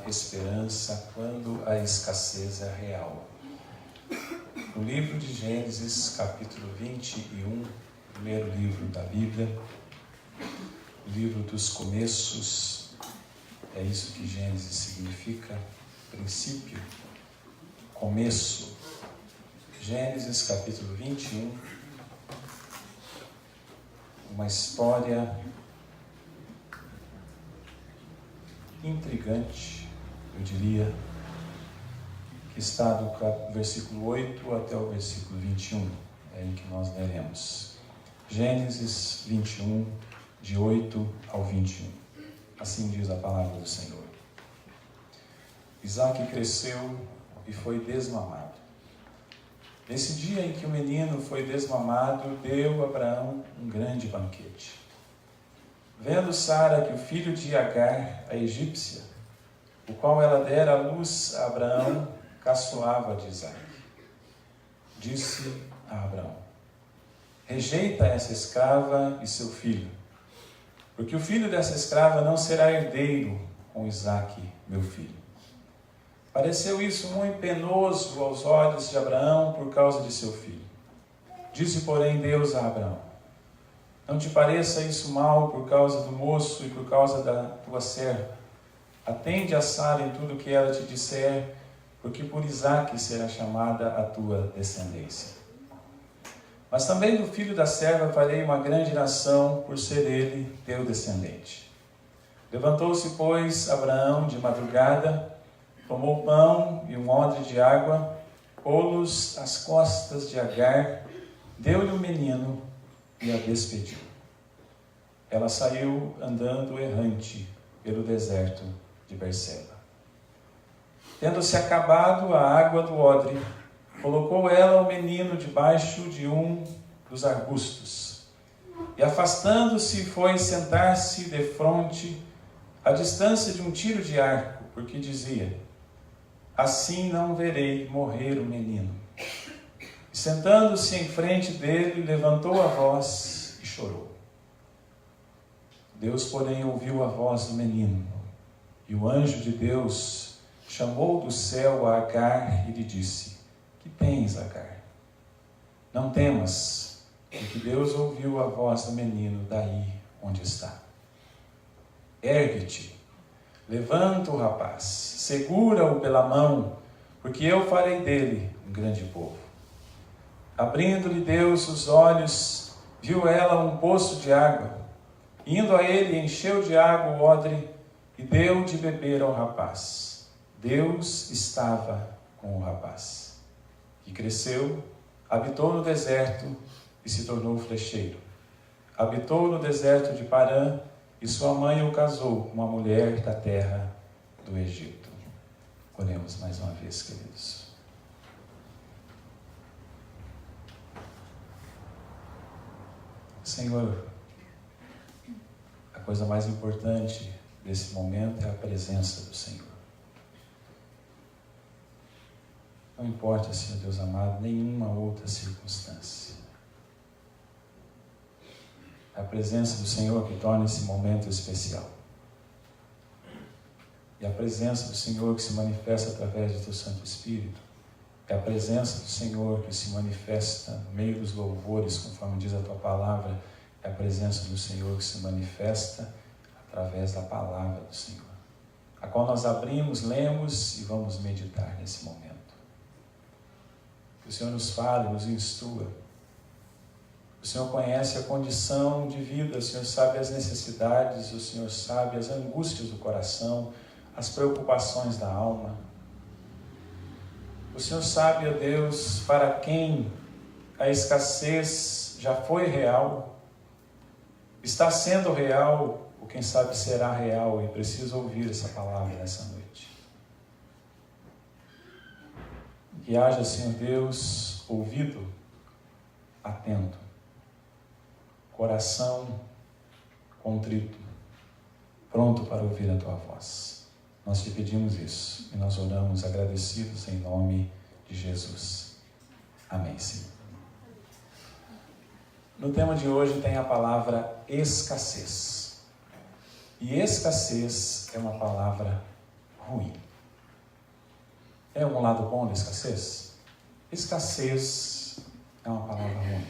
esperança quando a escassez é real. No livro de Gênesis, capítulo 21, primeiro livro da Bíblia, o livro dos começos, é isso que Gênesis significa, princípio, começo. Gênesis, capítulo 21, uma história intrigante, eu diria, que está do versículo 8 até o versículo 21, é aí que nós leremos. Gênesis 21, de 8 ao 21. Assim diz a palavra do Senhor. Isaque cresceu e foi desmamado. Nesse dia em que o menino foi desmamado, deu a Abraão um grande banquete. Vendo Sara que o filho de Agar, a egípcia, o qual ela dera à luz a Abraão, caçoava de Isaque. Disse a Abraão: rejeita essa escrava e seu filho, porque o filho dessa escrava não será herdeiro com Isaque, meu filho. Pareceu isso muito penoso aos olhos de Abraão por causa de seu filho. Disse, porém, Deus a Abraão: não te pareça isso mal por causa do moço e por causa da tua serva. Atende a Sara em tudo o que ela te disser, porque por Isaque será chamada a tua descendência. Mas também do filho da serva farei uma grande nação, por ser ele teu descendente. Levantou-se, pois, Abraão de madrugada, tomou pão e um odre de água, pô-los às costas de Agar, deu-lhe o menino e a despediu. Ela saiu andando errante pelo deserto de Berseba. Tendo-se acabado a água do odre, colocou ela o menino debaixo de um dos arbustos, e afastando-se foi sentar-se defronte, à distância de um tiro de arco, porque dizia: assim não verei morrer o menino. E sentando-se em frente dele, levantou a voz e chorou. Deus, porém, ouviu a voz do menino, e o anjo de Deus chamou do céu a Agar e lhe disse: que tens, Agar? Não temas, porque Deus ouviu a voz do menino daí onde está. Ergue-te, levanta o rapaz, segura-o pela mão, porque eu farei dele um grande povo. Abrindo-lhe Deus os olhos, viu ela um poço de água. Indo a ele, encheu de água o odre e deu de beber ao rapaz. Deus estava com o rapaz, que cresceu, habitou no deserto e se tornou flecheiro. Habitou no deserto de Parã, e sua mãe o casou com uma mulher da terra do Egito. Oremos mais uma vez, queridos. Senhor, a coisa mais importante desse momento é a presença do Senhor. Não importa, Senhor Deus amado, nenhuma outra circunstância. É a presença do Senhor que torna esse momento especial. E a presença do Senhor que se manifesta através do Teu Santo Espírito. É a presença do Senhor que se manifesta no meio dos louvores, conforme diz a Tua palavra. É a presença do Senhor que se manifesta através da palavra do Senhor, a qual nós abrimos, lemos e vamos meditar nesse momento. Que o Senhor nos fale, nos instrua. O Senhor conhece a condição de vida, o Senhor sabe as necessidades, o Senhor sabe as angústias do coração, as preocupações da alma. O Senhor sabe, ó Deus, para quem a escassez já foi real, está sendo real, ou quem sabe será real, e precisa ouvir essa palavra nessa noite. Que haja, Senhor Deus, ouvido atento, coração contrito, pronto para ouvir a Tua voz. Nós te pedimos isso e nós oramos agradecidos em nome de Jesus. Amém, Senhor. No tema de hoje tem a palavra escassez. E escassez é uma palavra ruim. É algum lado bom da escassez? Escassez é uma palavra ruim.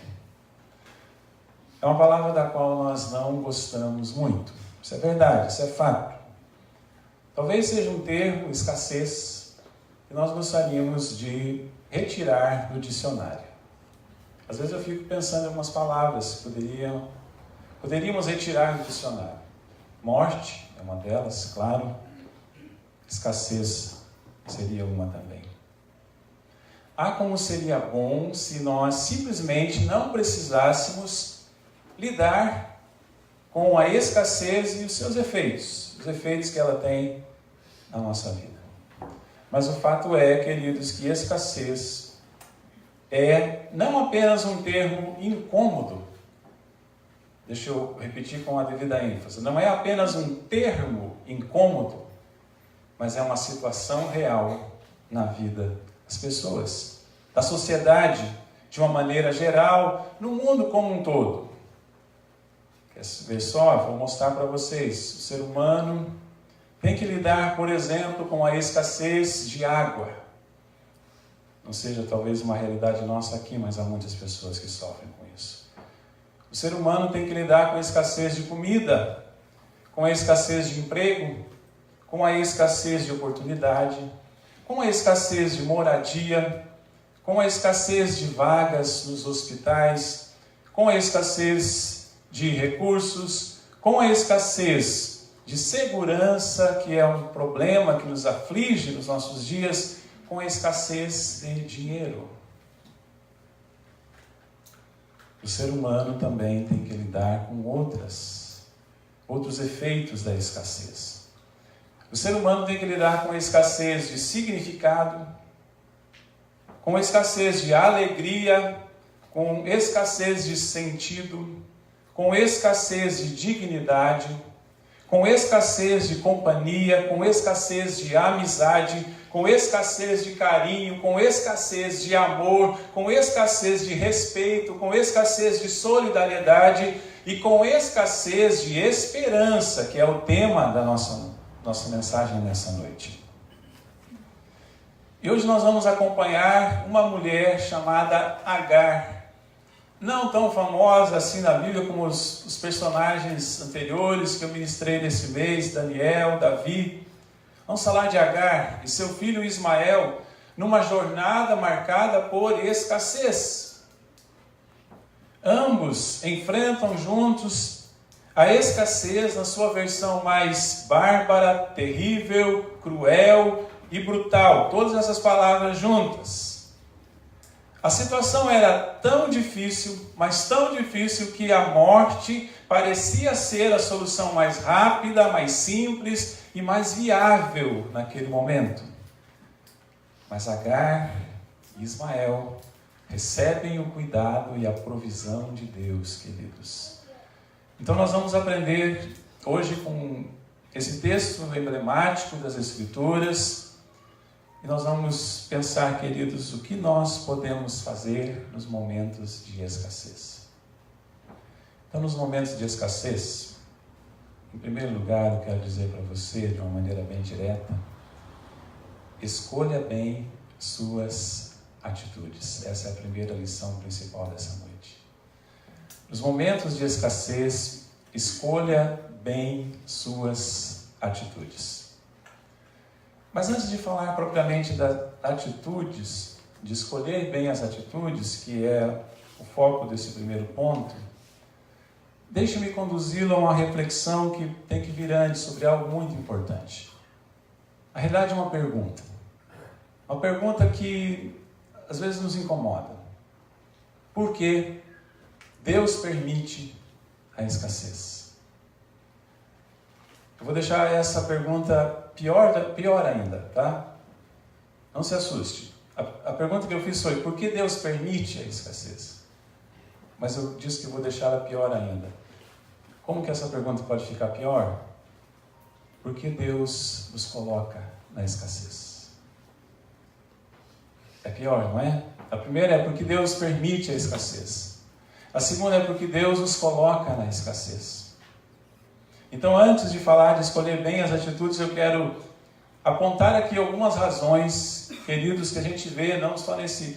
É uma palavra da qual nós não gostamos muito. Isso é verdade, isso é fato. Talvez seja um termo, escassez, que nós gostaríamos de retirar do dicionário. Às vezes eu fico pensando em algumas palavras que poderíamos retirar do dicionário. Morte é uma delas, claro. Escassez seria uma também. Como seria bom se nós simplesmente não precisássemos lidar com a escassez e os seus efeitos, os efeitos que ela tem na nossa vida. Mas o fato é, queridos, que escassez é não apenas um termo incômodo. Deixa eu repetir com a devida ênfase. Não é apenas um termo incômodo, mas é uma situação real na vida das pessoas, da sociedade, de uma maneira geral, no mundo como um todo. Quer ver só? Vou mostrar para vocês. O ser humano tem que lidar, por exemplo, com a escassez de água. Não seja talvez uma realidade nossa aqui, mas há muitas pessoas que sofrem com isso. O ser humano tem que lidar com a escassez de comida, com a escassez de emprego, com a escassez de oportunidade, com a escassez de moradia, com a escassez de vagas nos hospitais, com a escassez de recursos, com a escassez de segurança, que é um problema que nos aflige nos nossos dias, com a escassez de dinheiro. O ser humano também tem que lidar com outros efeitos da escassez. O ser humano tem que lidar com a escassez de significado, com a escassez de alegria, com escassez de sentido, com escassez de dignidade, com escassez de companhia, com escassez de amizade, com escassez de carinho, com escassez de amor, com escassez de respeito, com escassez de solidariedade e com escassez de esperança, que é o tema da nossa mensagem nessa noite. E hoje nós vamos acompanhar uma mulher chamada Agar, não tão famosa assim na Bíblia como os personagens anteriores que eu ministrei nesse mês, Daniel, Davi. Vamos falar de Agar e seu filho Ismael numa jornada marcada por escassez. Ambos enfrentam juntos a escassez na sua versão mais bárbara, terrível, cruel e brutal. Todas essas palavras juntas. A situação era tão difícil, mas tão difícil que a morte parecia ser a solução mais rápida, mais simples e mais viável naquele momento. Mas Agar e Ismael recebem o cuidado e a provisão de Deus, queridos. Então nós vamos aprender hoje com esse texto emblemático das Escrituras. E nós vamos pensar, queridos, o que nós podemos fazer nos momentos de escassez. Então, nos momentos de escassez, em primeiro lugar, eu quero dizer para você, de uma maneira bem direta, escolha bem suas atitudes. Essa é a primeira lição principal dessa noite. Nos momentos de escassez, escolha bem suas atitudes. Mas antes de falar propriamente das atitudes, de escolher bem as atitudes, que é o foco desse primeiro ponto, deixe-me conduzi-lo a uma reflexão que tem que vir antes sobre algo muito importante. Na realidade é uma pergunta. Uma pergunta que às vezes nos incomoda. Por que Deus permite a escassez? Eu vou deixar essa pergunta pior ainda, tá? Não se assuste. A pergunta que eu fiz foi, por que Deus permite a escassez? Mas eu disse que vou deixá-la pior ainda. Como que essa pergunta pode ficar pior? Por que Deus nos coloca na escassez? É pior, não é? A primeira é porque Deus permite a escassez. A segunda é porque Deus nos coloca na escassez. Então, antes de falar de escolher bem as atitudes, eu quero apontar aqui algumas razões, queridos, que a gente vê, não só nesse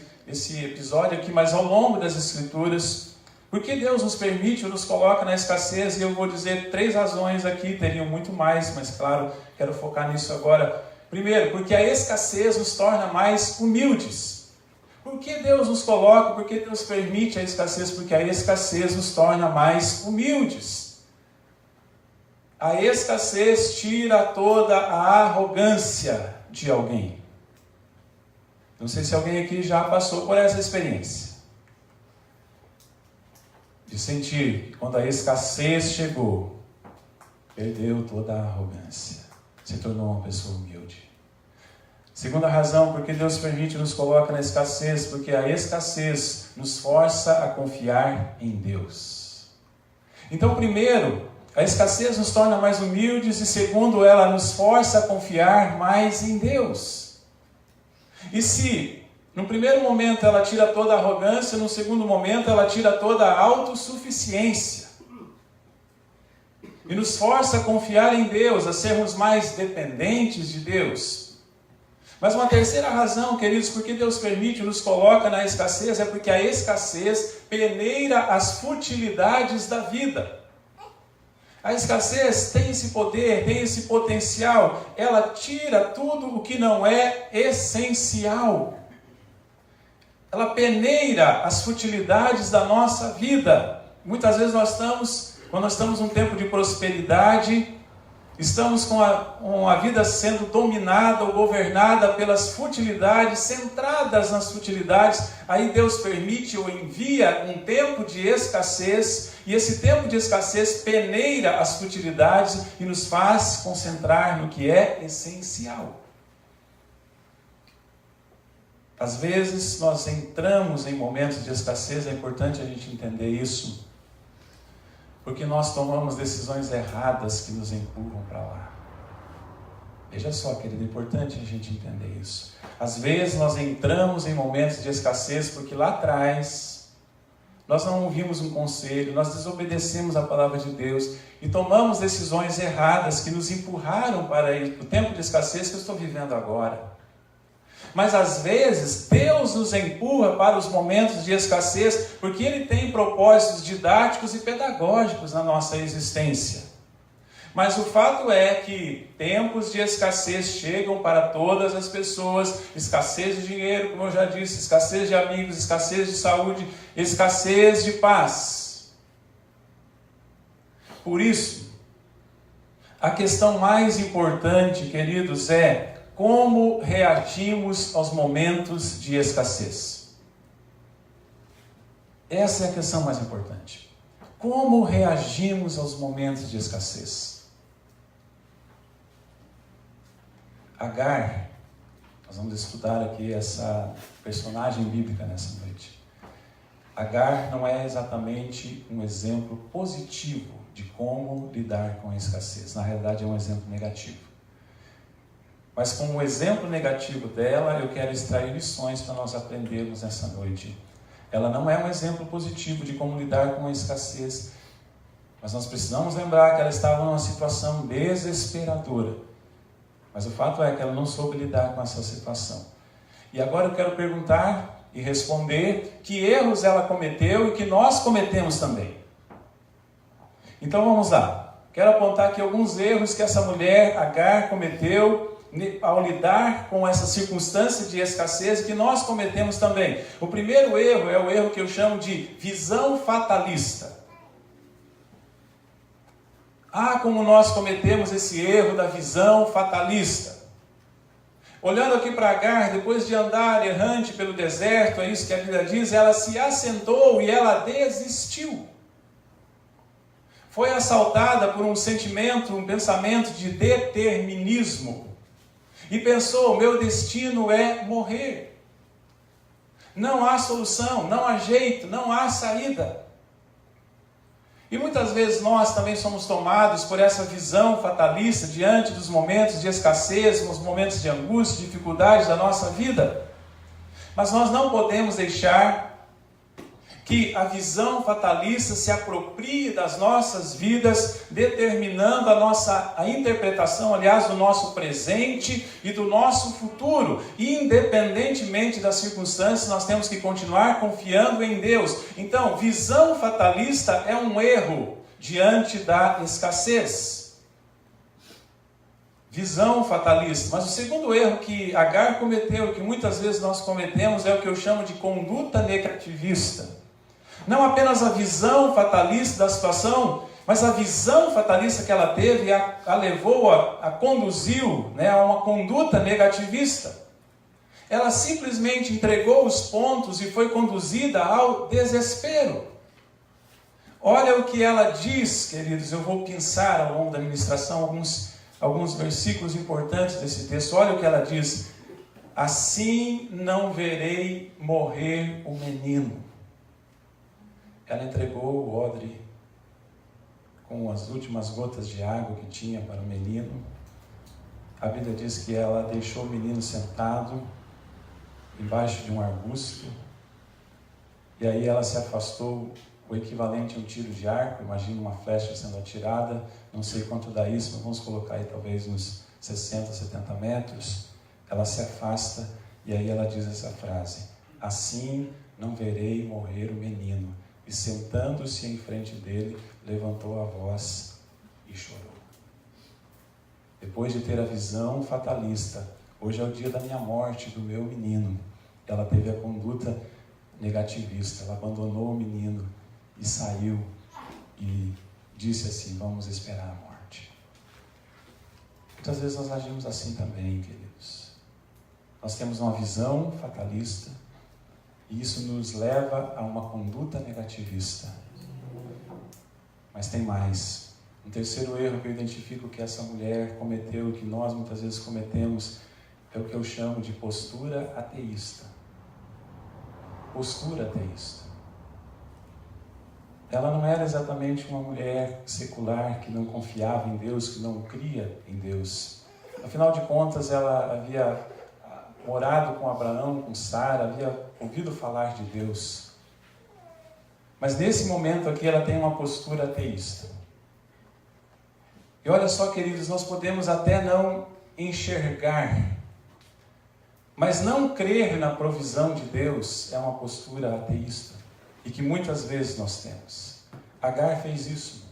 episódio aqui, mas ao longo das Escrituras, porque Deus nos permite ou nos coloca na escassez, e eu vou dizer 3 razões aqui, teriam muito mais, mas claro, quero focar nisso agora. Primeiro, porque a escassez nos torna mais humildes. Por que Deus nos coloca, por que Deus permite a escassez? Porque a escassez nos torna mais humildes. A escassez tira toda a arrogância de alguém. Não sei se alguém aqui já passou por essa experiência. De sentir que quando a escassez chegou, perdeu toda a arrogância. Se tornou uma pessoa humilde. Segunda razão, porque Deus permite e nos coloca na escassez, porque a escassez nos força a confiar em Deus. Então, primeiro, a escassez nos torna mais humildes, e segundo, ela nos força a confiar mais em Deus. E se, no primeiro momento, ela tira toda a arrogância, no segundo momento, ela tira toda a autossuficiência. E nos força a confiar em Deus, a sermos mais dependentes de Deus. Mas uma terceira razão, queridos, porque Deus permite e nos coloca na escassez, é porque a escassez peneira as futilidades da vida. A escassez tem esse poder, tem esse potencial, ela tira tudo o que não é essencial. Ela peneira as futilidades da nossa vida. Muitas vezes quando nós estamos num tempo de prosperidade, estamos com a vida sendo dominada ou governada pelas futilidades, centradas nas futilidades. Aí Deus permite ou envia um tempo de escassez, e esse tempo de escassez peneira as futilidades e nos faz concentrar no que é essencial. Às vezes nós entramos em momentos de escassez, é importante a gente entender isso, porque nós tomamos decisões erradas que nos empurram para lá. Veja só, querido, é importante a gente entender isso. Às vezes nós entramos em momentos de escassez porque lá atrás nós não ouvimos um conselho, nós desobedecemos a palavra de Deus e tomamos decisões erradas que nos empurraram para o tempo de escassez que eu estou vivendo agora. Mas às vezes Deus nos empurra para os momentos de escassez porque Ele tem propósitos didáticos e pedagógicos na nossa existência. Mas o fato é que tempos de escassez chegam para todas as pessoas. Escassez de dinheiro, como eu já disse, escassez de amigos, escassez de saúde, escassez de paz. Por isso, a questão mais importante, queridos, é como reagimos aos momentos de escassez. Essa é a questão mais importante. Como reagimos aos momentos de escassez? Agar, nós vamos estudar aqui essa personagem bíblica nessa noite. Agar não é exatamente um exemplo positivo de como lidar com a escassez. Na realidade é um exemplo negativo. Mas com o exemplo negativo dela, eu quero extrair lições para nós aprendermos nessa noite. Ela não é um exemplo positivo de como lidar com a escassez, mas nós precisamos lembrar que ela estava numa situação desesperadora. Mas o fato é que ela não soube lidar com essa situação. E agora eu quero perguntar e responder que erros ela cometeu e que nós cometemos também. Então vamos lá. Quero apontar aqui alguns erros que essa mulher, Agar, cometeu ao lidar com essa circunstância de escassez que nós cometemos também. O primeiro erro é o erro que eu chamo de visão fatalista. Como nós cometemos esse erro da visão fatalista. Olhando aqui para Agar, depois de andar errante pelo deserto, é isso que a Bíblia diz, ela se assentou e ela desistiu. Foi assaltada por um sentimento, um pensamento de determinismo. E pensou, meu destino é morrer. Não há solução, não há jeito, não há saída. E muitas vezes nós também somos tomados por essa visão fatalista diante dos momentos de escassez, nos momentos de angústia, dificuldades da nossa vida. Mas nós não podemos deixar que a visão fatalista se aproprie das nossas vidas, determinando a interpretação, aliás, do nosso presente e do nosso futuro. Independentemente das circunstâncias, nós temos que continuar confiando em Deus. Então, visão fatalista é um erro diante da escassez. Visão fatalista. Mas o segundo erro que Agar cometeu, que muitas vezes nós cometemos, é o que eu chamo de conduta negativista. Não apenas a visão fatalista da situação, mas a visão fatalista que ela teve a levou, a conduziu, a uma conduta negativista. Ela simplesmente entregou os pontos e foi conduzida ao desespero. Olha o que ela diz, queridos, eu vou pensar ao longo da ministração alguns versículos importantes desse texto. Olha o que ela diz: assim não verei morrer o menino. Ela entregou o odre com as últimas gotas de água que tinha para o menino. A Bíblia diz que ela deixou o menino sentado embaixo de um arbusto, e aí ela se afastou, o equivalente a um tiro de arco. Imagina uma flecha sendo atirada, não sei quanto dá isso, mas vamos colocar aí talvez uns 60, 70 metros. Ela se afasta e aí ela diz essa frase: assim não verei morrer o menino. E sentando-se em frente dele, levantou a voz e chorou. Depois de ter a visão fatalista, hoje é o dia da minha morte, do meu menino, ela teve a conduta negativista. Ela abandonou o menino e saiu e disse assim: vamos esperar a morte. Muitas vezes nós agimos assim também, queridos. Nós temos uma visão fatalista e isso nos leva a uma conduta negativista. Mas tem mais. Um terceiro erro que eu identifico que essa mulher cometeu, que nós muitas vezes cometemos, é o que eu chamo de postura ateísta. Postura ateísta. Ela não era exatamente uma mulher secular que não confiava em Deus, que não cria em Deus. Afinal de contas, ela havia morado com Abraão, com Sara, havia ouvido falar de Deus. Mas nesse momento aqui ela tem uma postura ateísta. E olha só, queridos, nós podemos até não enxergar, mas não crer na provisão de Deus é uma postura ateísta. E que muitas vezes nós temos. Agar fez isso.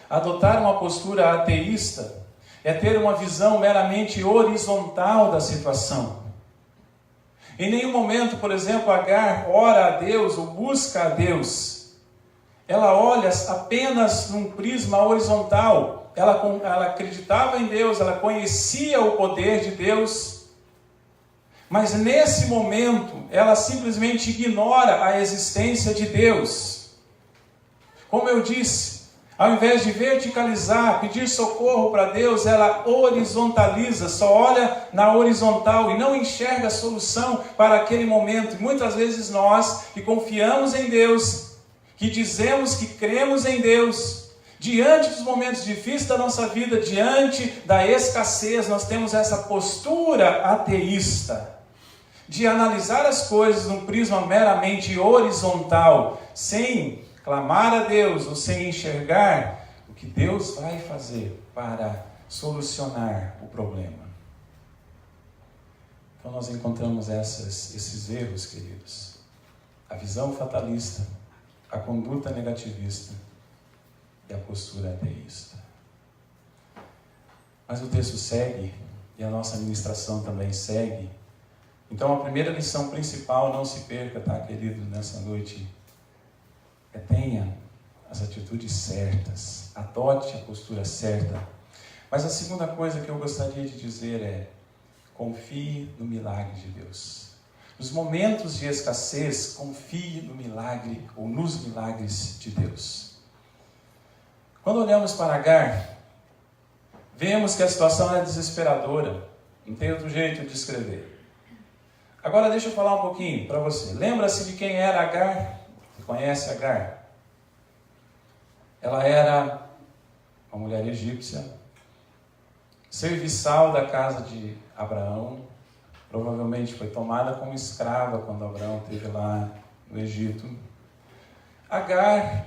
Adotar uma postura ateísta é ter uma visão meramente horizontal da situação. Em nenhum momento, por exemplo, Agar ora a Deus ou busca a Deus. Ela olha apenas num prisma horizontal. Ela acreditava em Deus, ela conhecia o poder de Deus. Mas nesse momento, ela simplesmente ignora a existência de Deus. Como eu disse, ao invés de verticalizar, pedir socorro para Deus, ela horizontaliza, só olha na horizontal e não enxerga a solução para aquele momento. E muitas vezes nós, que confiamos em Deus, que dizemos que cremos em Deus, diante dos momentos difíceis da nossa vida, diante da escassez, nós temos essa postura ateísta, de analisar as coisas num prisma meramente horizontal, sem clamar a Deus ou sem enxergar o que Deus vai fazer para solucionar o problema. Então nós encontramos esses erros, queridos. A visão fatalista, a conduta negativista e a postura ateísta. Mas o texto segue, e a nossa ministração também segue. Então a primeira lição principal, não se perca, tá, querido, nessa noite, tenha as atitudes certas, adote a postura certa. Mas a segunda coisa que eu gostaria de dizer é: confie no milagre de Deus. Nos momentos de escassez, confie no milagre ou nos milagres de Deus. Quando olhamos para Agar, vemos que a situação é desesperadora. Não tem outro jeito de escrever. Agora deixa eu falar um pouquinho para você. Lembra-se de quem era Agar? Você conhece Agar? Ela era uma mulher egípcia, serviçal da casa de Abraão. Provavelmente foi tomada como escrava quando Abraão esteve lá no Egito. Agar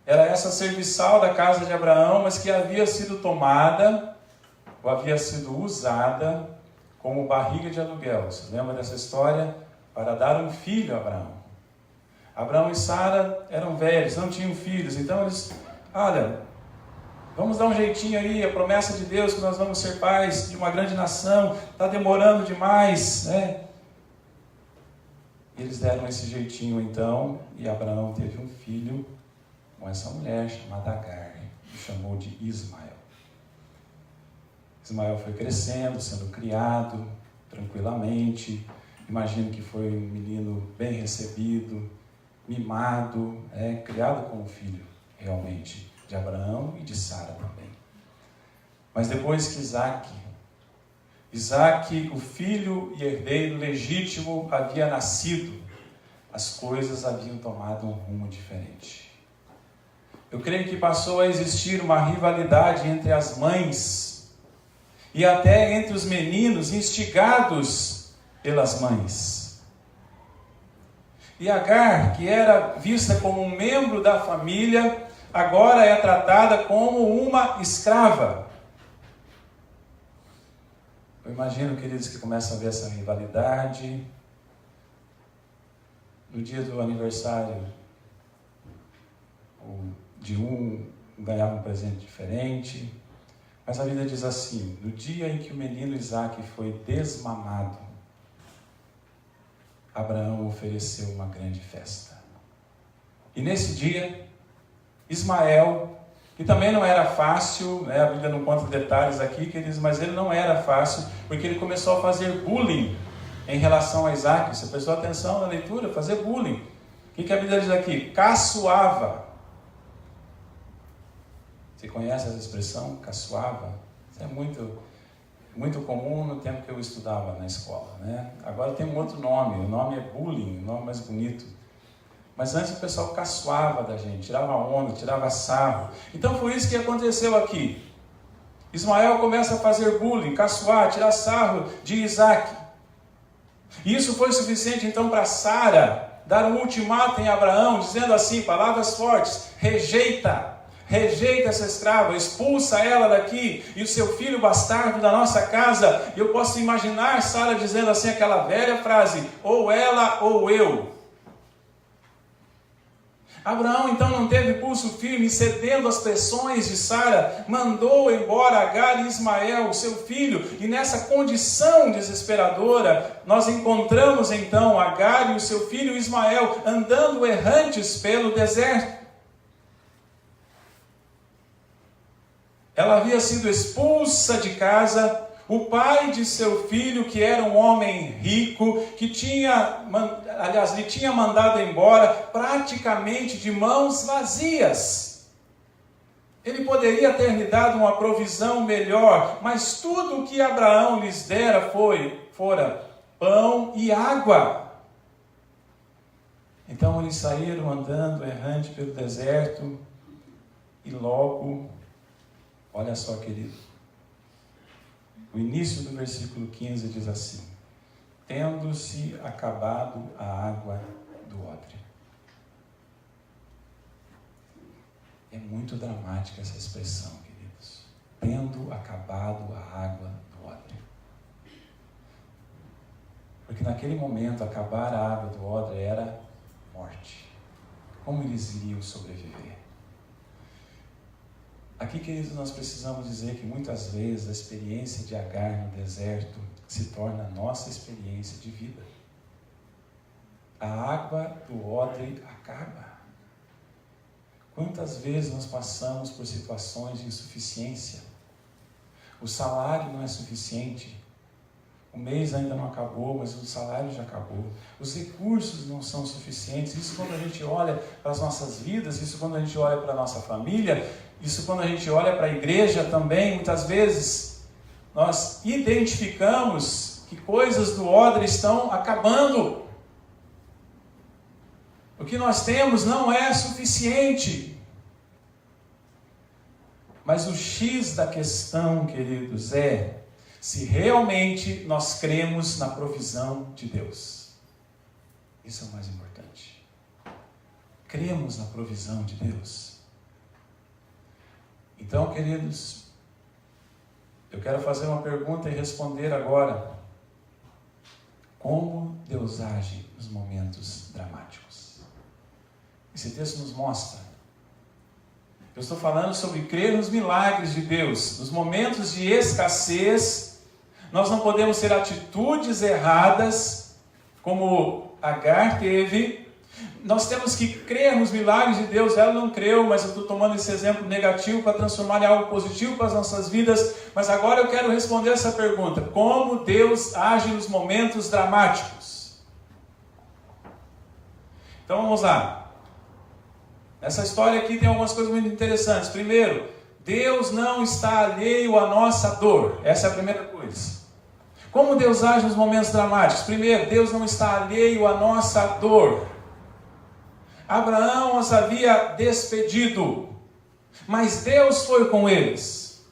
era essa serviçal da casa de Abraão, mas que havia sido tomada, ou havia sido usada como barriga de aluguel. Você lembra dessa história? Para dar um filho a Abraão. Abraão e Sara eram velhos, não tinham filhos, então eles, olha, vamos dar um jeitinho aí, a promessa de Deus que nós vamos ser pais de uma grande nação, está demorando demais, né? E eles deram esse jeitinho então, e Abraão teve um filho com essa mulher chamada Agar, que chamou de Ismael. Ismael foi crescendo, sendo criado tranquilamente. Imagino que foi um menino bem recebido, mimado, criado como filho, realmente, de Abraão e de Sara também. Mas depois que Isaque, o filho e herdeiro legítimo, havia nascido, as coisas haviam tomado um rumo diferente. Eu creio que passou a existir uma rivalidade entre as mães e até entre os meninos instigados pelas mães. E Agar, que era vista como um membro da família, agora é tratada como uma escrava. Eu imagino, queridos, que começam a ver essa rivalidade. No dia do aniversário, de um ganhava um presente diferente. Mas a Bíblia diz assim: no dia em que o menino Isaque foi desmamado, Abraão ofereceu uma grande festa. E nesse dia, Ismael, que também não era fácil, a Bíblia não conta detalhes aqui, queridos, mas ele não era fácil, porque ele começou a fazer bullying em relação a Isaque. Você prestou atenção na leitura? Fazer bullying. O que a Bíblia diz aqui? Caçoava. Você conhece essa expressão? Caçoava? Isso é muito comum no tempo que eu estudava na escola, né? Agora tem um outro nome, o nome é bullying, o nome mais bonito. Mas antes o pessoal caçoava da gente, tirava onda, tirava sarro. Então foi isso que aconteceu aqui. Ismael começa a fazer bullying, caçoar, tirar sarro de Isaque. E isso foi suficiente então para Sara dar um ultimato em Abraão, dizendo assim, palavras fortes: rejeita essa escrava, expulsa ela daqui, e o seu filho bastardo da nossa casa. E eu posso imaginar Sara dizendo assim aquela velha frase: ou ela ou eu. Abraão então não teve pulso firme, cedendo às pressões de Sara, mandou embora Agar e Ismael, seu filho, e nessa condição desesperadora, nós encontramos então Agar e o seu filho Ismael andando errantes pelo deserto. Ela havia sido expulsa de casa. O pai de seu filho, que era um homem rico, que lhe tinha mandado embora praticamente de mãos vazias. Ele poderia ter lhe dado uma provisão melhor, mas tudo o que Abraão lhes dera fora pão e água. Então eles saíram andando errante pelo deserto, e logo, olha só, querido, o início do versículo 15 diz assim: tendo-se acabado a água do odre. É muito dramática essa expressão, queridos. Tendo acabado a água do odre. Porque naquele momento, acabar a água do odre era morte. Como eles iriam sobreviver? Aqui, queridos, nós precisamos dizer que muitas vezes a experiência de Agar no deserto se torna a nossa experiência de vida. A água do odre acaba. Quantas vezes nós passamos por situações de insuficiência? O salário não é suficiente. O mês ainda não acabou, mas o salário já acabou. Os recursos não são suficientes. Isso quando a gente olha para as nossas vidas, isso quando a gente olha para a nossa família, isso quando a gente olha para a igreja também. Muitas vezes nós identificamos que coisas do odre estão acabando. O que nós temos não é suficiente. Mas o X da questão, queridos, é se realmente nós cremos na provisão de Deus. Isso é o mais importante. Cremos na provisão de Deus. Então, queridos, eu quero fazer uma pergunta e responder agora. Como Deus age nos momentos dramáticos? Esse texto nos mostra. Eu estou falando sobre crer nos milagres de Deus. Nos momentos de escassez, nós não podemos ter atitudes erradas, como Agar teve. Nós temos que crer nos milagres de Deus. Ela não creu, mas eu estou tomando esse exemplo negativo para transformar em algo positivo para as nossas vidas. Mas agora eu quero responder essa pergunta. Como Deus age nos momentos dramáticos? Então vamos lá. Essa história aqui tem algumas coisas muito interessantes. Primeiro, Deus não está alheio à nossa dor. Essa é a primeira coisa. Como Deus age nos momentos dramáticos? Primeiro, Deus não está alheio à nossa dor. Abraão os havia despedido, mas Deus foi com eles.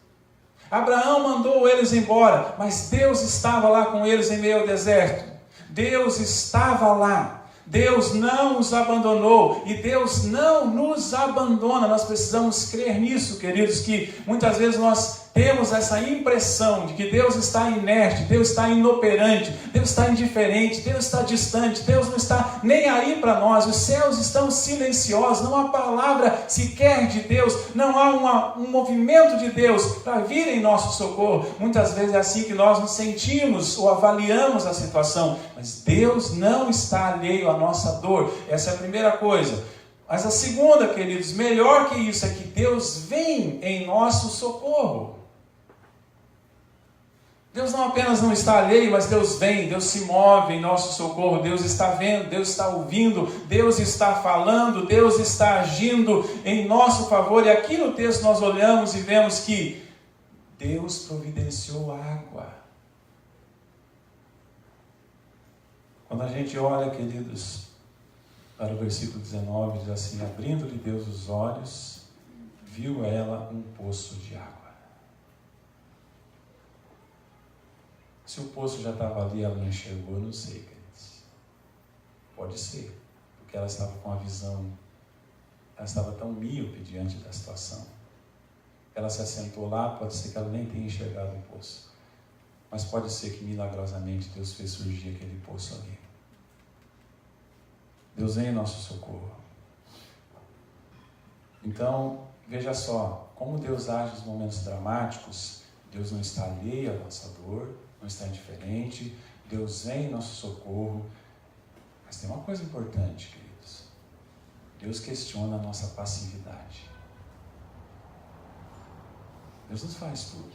Abraão mandou eles embora, mas Deus estava lá com eles em meio ao deserto. Deus estava lá. Deus não os abandonou e Deus não nos abandona. Nós precisamos crer nisso, queridos, que muitas vezes nós temos essa impressão de que Deus está inerte, Deus está inoperante, Deus está indiferente, Deus está distante, Deus não está nem aí para nós, os céus estão silenciosos, não há palavra sequer de Deus, não há um movimento de Deus para vir em nosso socorro. Muitas vezes é assim que nós nos sentimos ou avaliamos a situação, mas Deus não está alheio à nossa dor. Essa é a primeira coisa. Mas a segunda, queridos, melhor que isso, é que Deus vem em nosso socorro. Deus não apenas não está alheio, mas Deus vem, Deus se move em nosso socorro. Deus está vendo, Deus está ouvindo, Deus está falando, Deus está agindo em nosso favor. E aqui no texto nós olhamos e vemos que Deus providenciou água. Quando a gente olha, queridos, para o versículo 19, diz assim: abrindo-lhe Deus os olhos, viu ela um poço de água. Se o poço já estava ali, ela não enxergou, não sei, queridos. Pode ser, porque ela estava com a visão, ela estava tão míope diante da situação. Ela se assentou lá, pode ser que ela nem tenha enxergado o poço. Mas pode ser que milagrosamente Deus fez surgir aquele poço ali. Deus vem em nosso socorro. Então, veja só, como Deus age nos momentos dramáticos. Deus não está alheio à nossa dor, não está indiferente, Deus vem em nosso socorro. Mas tem uma coisa importante, queridos. Deus questiona a nossa passividade. Deus nos faz tudo.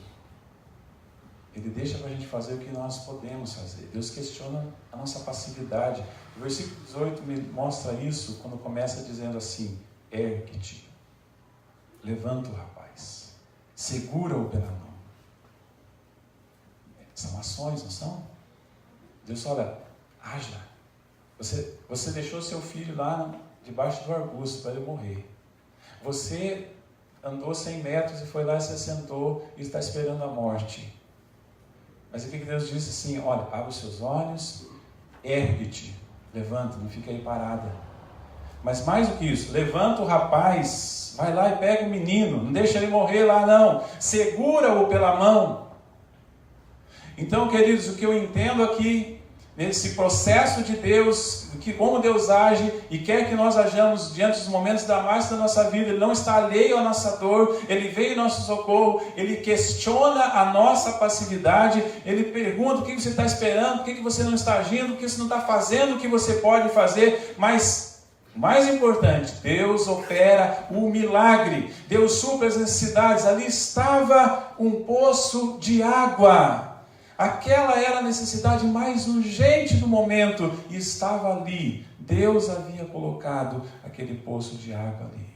Ele deixa para a gente fazer o que nós podemos fazer. Deus questiona a nossa passividade. O versículo 18 me mostra isso quando começa dizendo assim: ergue-te, levanta o rapaz, segura-o pela mão. São ações, não são? Deus olha, haja. Você deixou seu filho lá debaixo do arbusto para ele morrer. Você andou 100 metros e foi lá e se assentou e está esperando a morte. Mas o que Deus disse assim: olha, abre os seus olhos, ergue-te, levanta, não fica aí parada. Mas mais do que isso, levanta o rapaz, vai lá e pega o menino, não deixa ele morrer lá não, segura-o pela mão. Então, queridos, o que eu entendo aqui, nesse processo de Deus, que como Deus age e quer que nós ajamos diante dos momentos dramáticos da nossa vida, Ele não está alheio à nossa dor, Ele veio em nosso socorro, Ele questiona a nossa passividade, Ele pergunta o que você está esperando, por que você não está agindo, por que você não está fazendo o que você pode fazer, mas mais importante, Deus opera o milagre, Deus supre as necessidades. Ali estava um poço de água. Aquela era a necessidade mais urgente do momento e estava ali. Deus havia colocado aquele poço de água ali.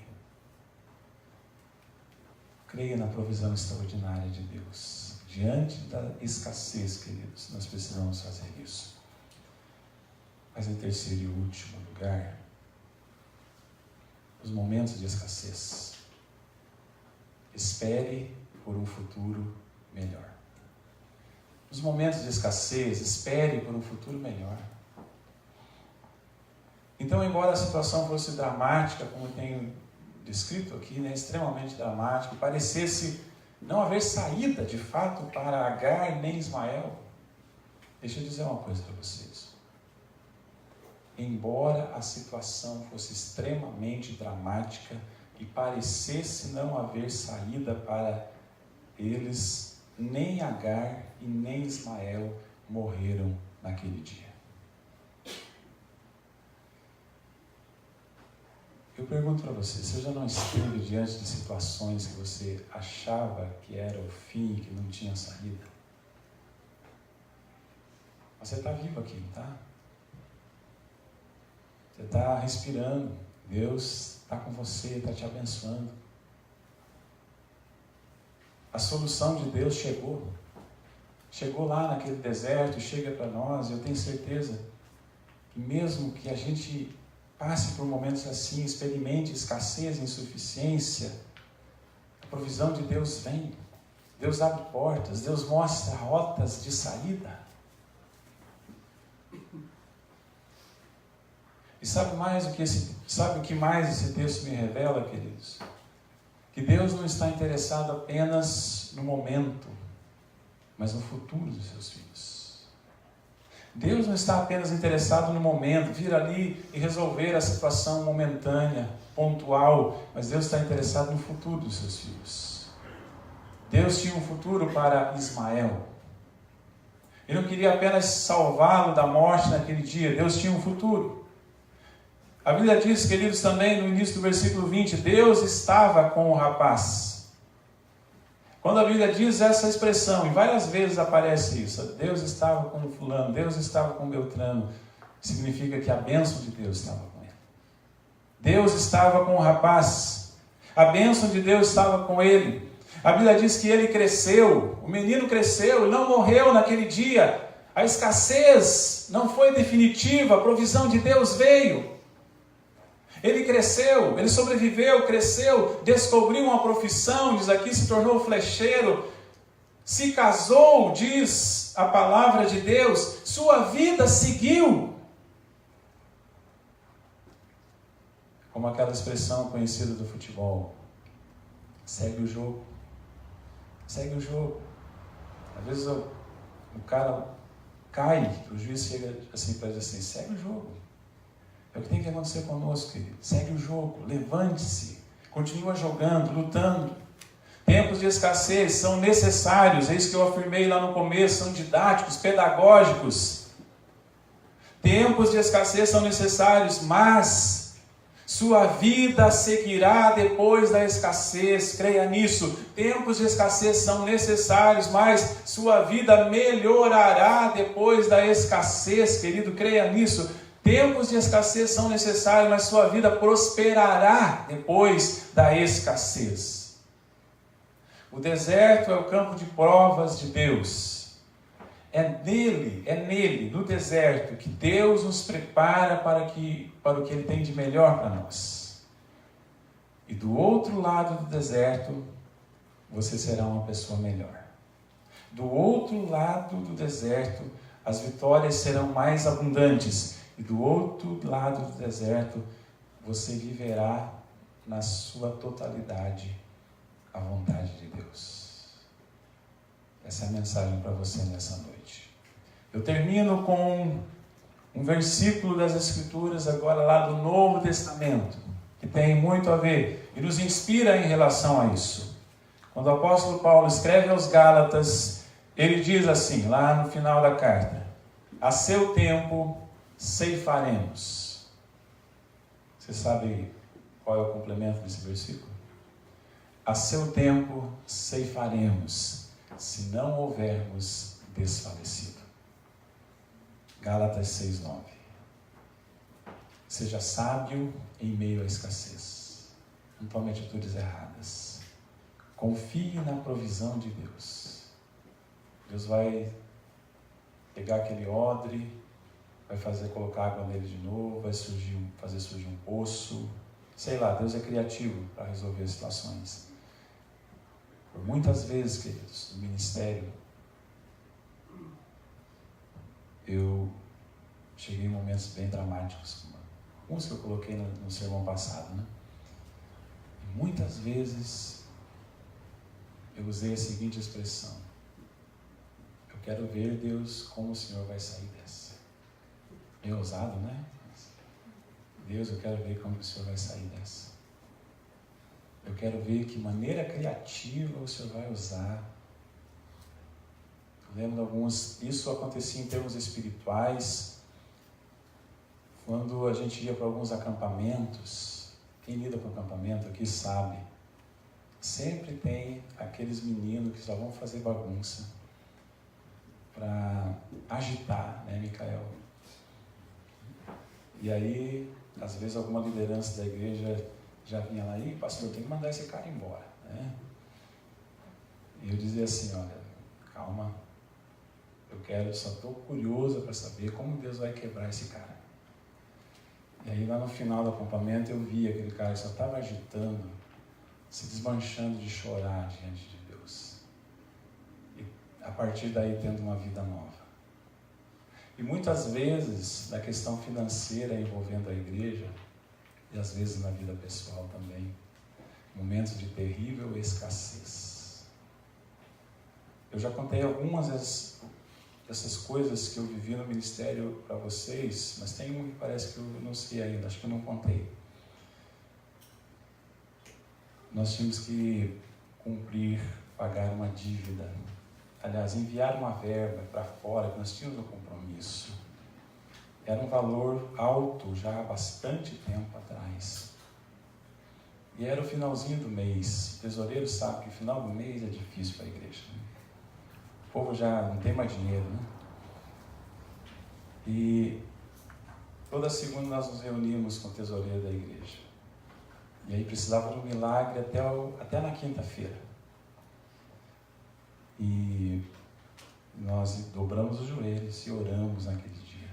Creia na provisão extraordinária de Deus. Diante da escassez, queridos, nós precisamos fazer isso. Mas em terceiro e último lugar, os momentos de escassez. Espere por um futuro melhor. Nos momentos de escassez, espere por um futuro melhor. Então, embora a situação fosse dramática, como tenho descrito aqui, né, extremamente dramática, parecesse não haver saída, de fato, para Agar nem Ismael, deixa eu dizer uma coisa para vocês. Embora a situação fosse extremamente dramática e parecesse não haver saída para eles, nem Agar e nem Ismael morreram naquele dia. Eu pergunto para você já não esteve diante de situações que você achava que era o fim, que não tinha saída? Você está vivo aqui, não está? Você está respirando, Deus está com você, está te abençoando. A solução de Deus chegou. Chegou lá naquele deserto, chega para nós. Eu tenho certeza que mesmo que a gente passe por momentos assim, experimente escassez, insuficiência, a provisão de Deus vem. Deus abre portas, Deus mostra rotas de saída. E sabe o que mais esse texto me revela, queridos? Que Deus não está interessado apenas no momento, mas no futuro dos seus filhos. Deus não está apenas interessado no momento, vir ali e resolver a situação momentânea, pontual, mas Deus está interessado no futuro dos seus filhos. Deus tinha um futuro para Ismael. Ele não queria apenas salvá-lo da morte naquele dia, Deus tinha um futuro. A Bíblia diz, queridos, também no início do versículo 20, Deus estava com o rapaz. Quando a Bíblia diz essa expressão, e várias vezes aparece isso, Deus estava com fulano, Deus estava com Beltrano, significa que a bênção de Deus estava com ele. Deus estava com o rapaz, a bênção de Deus estava com ele. A Bíblia diz que ele cresceu, o menino cresceu, não morreu naquele dia. A escassez não foi definitiva, a provisão de Deus veio. Ele cresceu, ele sobreviveu, cresceu, descobriu uma profissão, diz aqui, se tornou flecheiro, se casou, diz a palavra de Deus, sua vida seguiu. Como aquela expressão conhecida do futebol, segue o jogo. Segue o jogo. Às vezes o cara cai, o juiz chega assim para dizer assim, segue o jogo. É o que tem que acontecer conosco, querido. Segue o jogo, levante-se, continua jogando, lutando. Tempos de escassez são necessários, é isso que eu afirmei lá no começo, são didáticos, pedagógicos. Tempos de escassez são necessários, mas sua vida seguirá depois da escassez, creia nisso. Tempos de escassez são necessários, mas sua vida melhorará depois da escassez, querido, creia nisso. Tempos de escassez são necessários, mas sua vida prosperará depois da escassez. O deserto é o campo de provas de Deus. É nele, no deserto, que Deus nos prepara para o que Ele tem de melhor para nós. E do outro lado do deserto, você será uma pessoa melhor. Do outro lado do deserto, as vitórias serão mais abundantes. E do outro lado do deserto, você viverá na sua totalidade a vontade de Deus. Essa é a mensagem para você nessa noite. Eu termino com um versículo das Escrituras, agora lá do Novo Testamento, que tem muito a ver e nos inspira em relação a isso. Quando o apóstolo Paulo escreve aos Gálatas, ele diz assim, lá no final da carta, a seu tempo ceifaremos. Você sabe qual é o complemento desse versículo? A seu tempo ceifaremos, se não houvermos desfalecido. Gálatas 6:9. Seja sábio em meio à escassez. Não tome atitudes erradas. Confie na provisão de Deus. Deus vai pegar aquele odre, vai colocar água nele de novo, vai fazer surgir um poço. Sei lá, Deus é criativo para resolver as situações. Por muitas vezes, queridos, no ministério, eu cheguei em momentos bem dramáticos uns que eu coloquei no sermão passado, né? E muitas vezes eu usei a seguinte expressão: eu quero ver, Deus, como o Senhor vai sair dessa. Meio ousado, né? Deus, eu quero ver como o Senhor vai sair dessa. Eu quero ver que maneira criativa o Senhor vai usar. Eu lembro de alguns, isso acontecia em termos espirituais, quando a gente ia para alguns acampamentos. Quem lida com acampamento aqui sabe, sempre tem aqueles meninos que só vão fazer bagunça para agitar, né, Micael? E aí, às vezes alguma liderança da igreja já vinha lá, e pastor, tem que mandar esse cara embora, né? E eu dizia assim, olha, calma, só estou curioso para saber como Deus vai quebrar esse cara. E aí lá no final do acampamento eu vi aquele cara que só estava agitando, se desmanchando de chorar diante de Deus. E a partir daí tendo uma vida nova. E muitas vezes, da questão financeira envolvendo a igreja, e às vezes na vida pessoal também, momentos de terrível escassez. Eu já contei algumas dessas coisas que eu vivi no ministério para vocês, mas tem uma que parece que eu não sei ainda, acho que eu não contei. Nós tínhamos que pagar uma dívida. Aliás, enviar uma verba para fora, que nós tínhamos um compromisso. Era um valor alto já há bastante tempo atrás. E era o finalzinho do mês. O tesoureiro sabe que o final do mês é difícil para a igreja, né? O povo já não tem mais dinheiro, né? E toda segunda nós nos reuníamos com o tesoureiro da igreja. E aí precisava de um milagre até na quinta-feira. E nós dobramos os joelhos e oramos naquele dia.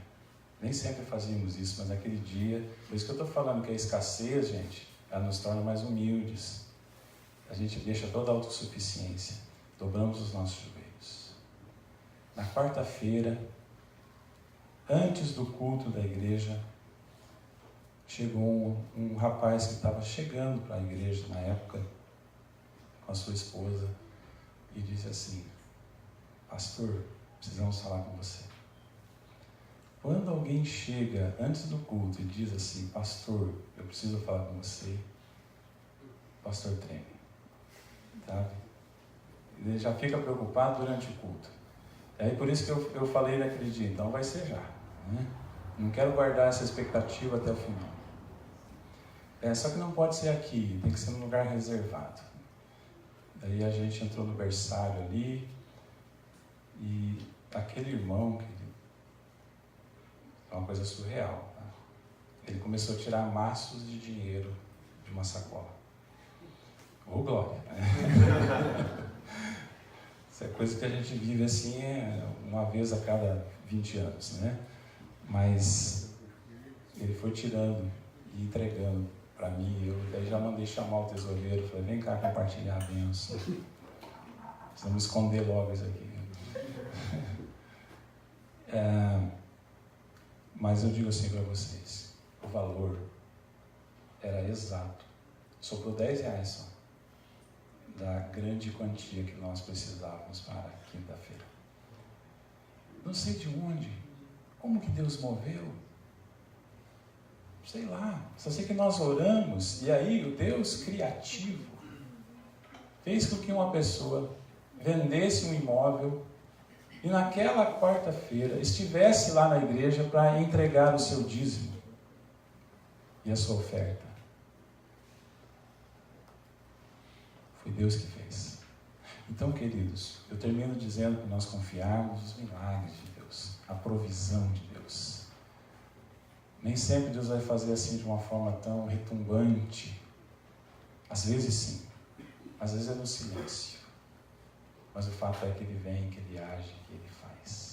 Nem sempre fazíamos isso, mas naquele dia, por isso que eu estou falando que a escassez, gente, ela nos torna mais humildes. A gente deixa toda a autossuficiência. Dobramos os nossos joelhos. Na quarta-feira, antes do culto da igreja, chegou um rapaz que estava chegando para a igreja na época, com a sua esposa, e disse assim: pastor, precisamos falar com você. Quando alguém chega antes do culto e diz assim: pastor, eu preciso falar com você, o pastor treme, sabe? Ele já fica preocupado durante o culto. É aí por isso que eu falei naquele dia, então vai ser já, né? Não quero guardar essa expectativa até o final. Só que não pode ser aqui, tem que ser num lugar reservado. Daí a gente entrou no berçário ali, e aquele irmão, é uma coisa surreal, tá? Ele começou a tirar maços de dinheiro de uma sacola. Ô glória! Isso é coisa que a gente vive assim uma vez a cada 20 anos, né? Mas ele foi tirando e entregando para mim. Eu daí já mandei chamar o tesoureiro, falei: vem cá compartilhar a bênção. Precisamos esconder logo isso aqui. Mas eu digo assim para vocês, o valor era exato. Sobrou R$10 só, da grande quantia que nós precisávamos para a quinta-feira. Não sei de onde, como que Deus moveu, sei lá, só sei que nós oramos, e aí o Deus criativo fez com que uma pessoa vendesse um imóvel e naquela quarta-feira estivesse lá na igreja para entregar o seu dízimo e a sua oferta. Foi Deus que fez. Então, queridos, eu termino dizendo que nós confiarmos nos milagres de Deus, a provisão de Deus. Nem sempre Deus vai fazer assim de uma forma tão retumbante. Às vezes sim, às vezes é no silêncio. Mas o fato é que Ele vem, que Ele age, que Ele faz.